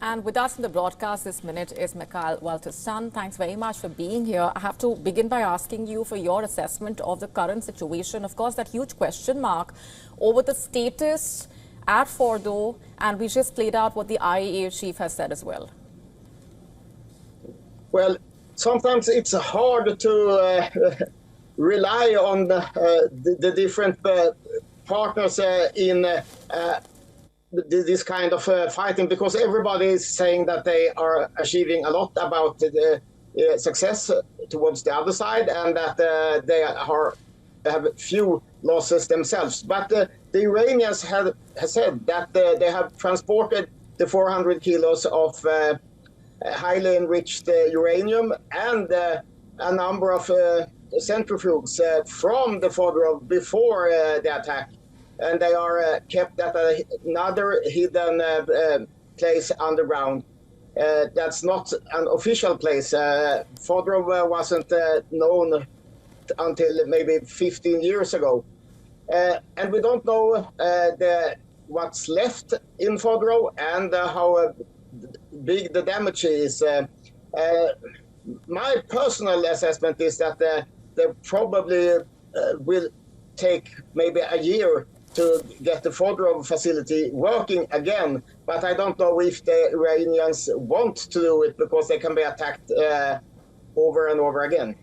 And with us in the broadcast this minute is Mikail Walters' son. Thanks very much for being here. I have to begin by asking you for your assessment of the current situation. Of course, that huge question mark over the status at Fordo, and we just played out what the IAEA chief has said as well. Well, sometimes it's hard to rely on the different partners in this kind of fighting, because everybody is saying that they are achieving a lot about the success towards the other side, and that they have few losses themselves. But the Iranians have said that they have transported the 400 kilos of highly enriched uranium and a number of centrifuges from the Fordo before the attack. And they are kept at another hidden place underground. That's not an official place. Fordo wasn't known until maybe 15 years ago. And we don't know what's left in Fordo and how big the damage is. My personal assessment is that they probably will take maybe a year to get the Fordo facility working again, but I don't know if the Iranians want to do it, because they can be attacked over and over again.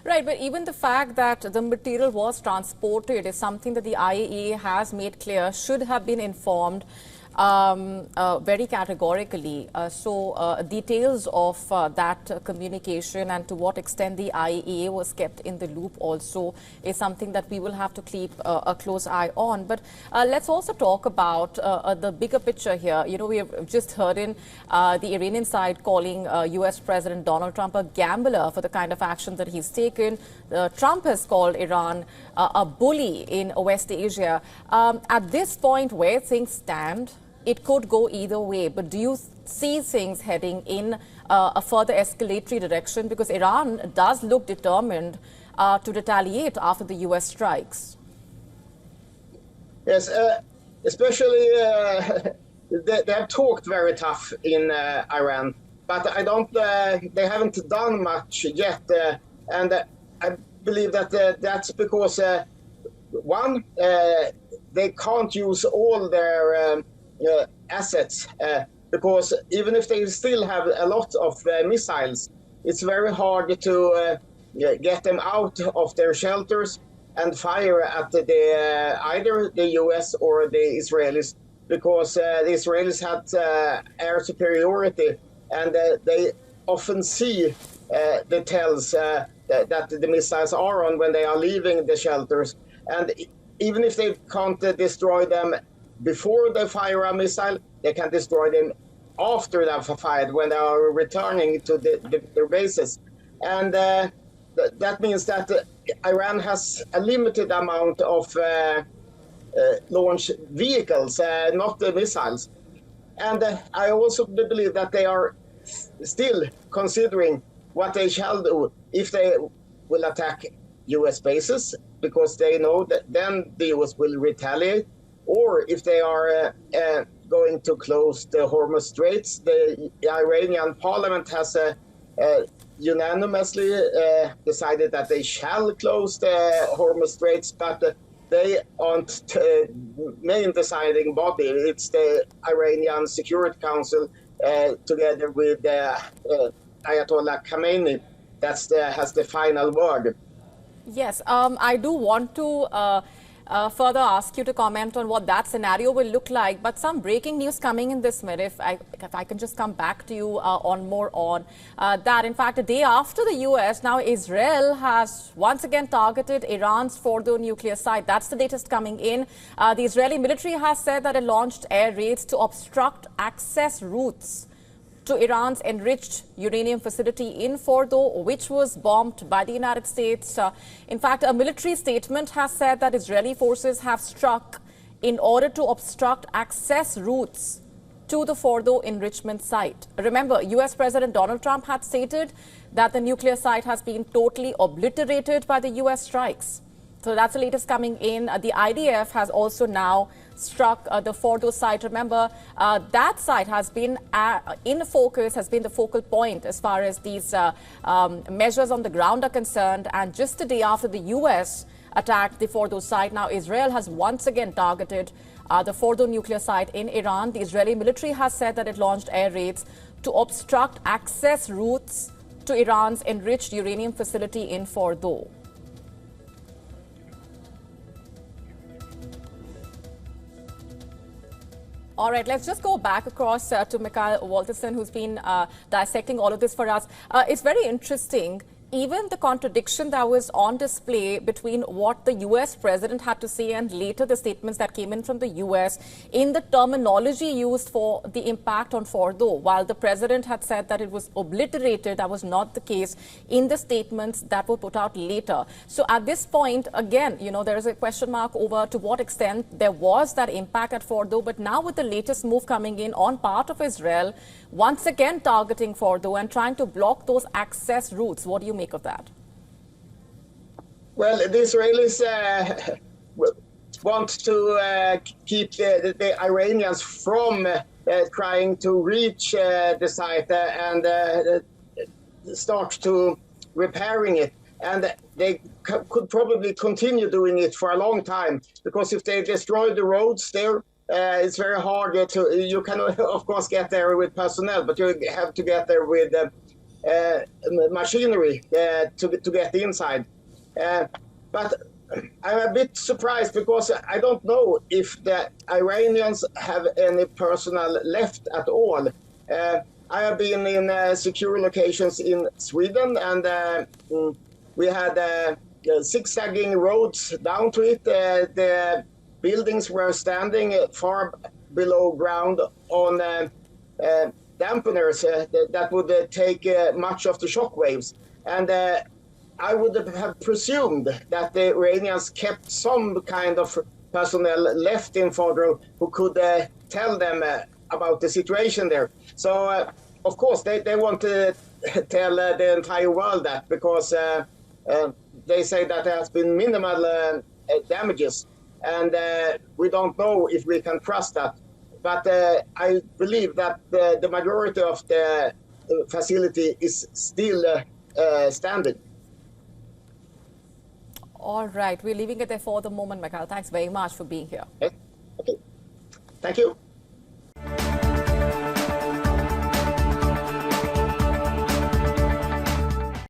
Right, but even the fact that the material was transported is something that the IAEA has made clear should have been informed very categorically. So details of that communication and to what extent the IAEA was kept in the loop also is something that we will have to keep a close eye on. But let's also talk about the bigger picture here. You know, we have just heard in the Iranian side calling US President Donald Trump a gambler for the kind of action that he's taken. Trump has called Iran a bully in West Asia. At this point, where things stand, it could go either way, but do you see things heading in a further escalatory direction? Because Iran does look determined to retaliate after the US strikes. Yes, especially they have talked very tough in Iran, but I don't. They haven't done much yet, and I believe that that's because one, they can't use all their assets, because even if they still have a lot of missiles, it's very hard to get them out of their shelters and fire at either the US or the Israelis, because the Israelis had air superiority, and they often see the tells that the missiles are on when they are leaving the shelters. And even if they can't destroy them before they fire a missile, they can destroy them after they've fired, when they are returning to their bases. And that means that Iran has a limited amount of launch vehicles, not the missiles. And I also believe that they are still considering what they shall do if they will attack US bases, because they know that then the US will retaliate. Or if they are going to close the Hormuz Straits. The Iranian parliament has unanimously decided that they shall close the Hormuz Straits, but they aren't the main deciding body. It's the Iranian Security Council together with Ayatollah Khamenei that has the final word. Yes, I do want to further ask you to comment on what that scenario will look like. But some breaking news coming in this minute, if I can just come back to you on more on that. In fact, a day after the US, now Israel has once again targeted Iran's Fordo nuclear site. That's the latest coming in. The Israeli military has said that it launched air raids to obstruct access routes to Iran's enriched uranium facility in Fordo, which was bombed by the United States. In fact, a military statement has said that Israeli forces have struck in order to obstruct access routes to the Fordo enrichment site. Remember, US President Donald Trump had stated that the nuclear site has been totally obliterated by the US strikes. So that's the latest coming in. The IDF has also now struck the Fordo site. Remember, that site has been in focus, has been the focal point as far as these measures on the ground are concerned. And just the day after the U.S. attacked the Fordo site, now Israel has once again targeted the Fordo nuclear site in Iran. The Israeli military has said that it launched air raids to obstruct access routes to Iran's enriched uranium facility in Fordo. All right, let's just go back across to Mikail Walters, who's been dissecting all of this for us. It's very interesting. Even the contradiction that was on display between what the U.S. president had to say and later the statements that came in from the U.S. in the terminology used for the impact on Fordo. While the president had said that it was obliterated, that was not the case in the statements that were put out later. So at this point, again, you know, there is a question mark over to what extent there was that impact at Fordo. But now with the latest move coming in on part of Israel, once again targeting Fordo and trying to block those access routes, what do you make of that? Well, the Israelis want to keep the Iranians from trying to reach the site and start to repairing it. And they could probably continue doing it for a long time, because if they destroy the roads there, it's very hard you can of course get there with personnel, but you have to get there with machinery to get inside. But I'm a bit surprised, because I don't know if the Iranians have any personnel left at all. I have been in secure locations in Sweden, and we had zigzagging roads down to it. The buildings were standing far below ground on dampeners that would take much of the shock waves. And I would have presumed that the Iranians kept some kind of personnel left in Fordo who could tell them about the situation there. So, of course, they want to tell the entire world that, because they say that there has been minimal damages. And we don't know if we can trust that. But I believe that the majority of the facility is still standing. All right. We're leaving it there for the moment, Mikail. Thanks very much for being here. Okay. Thank you.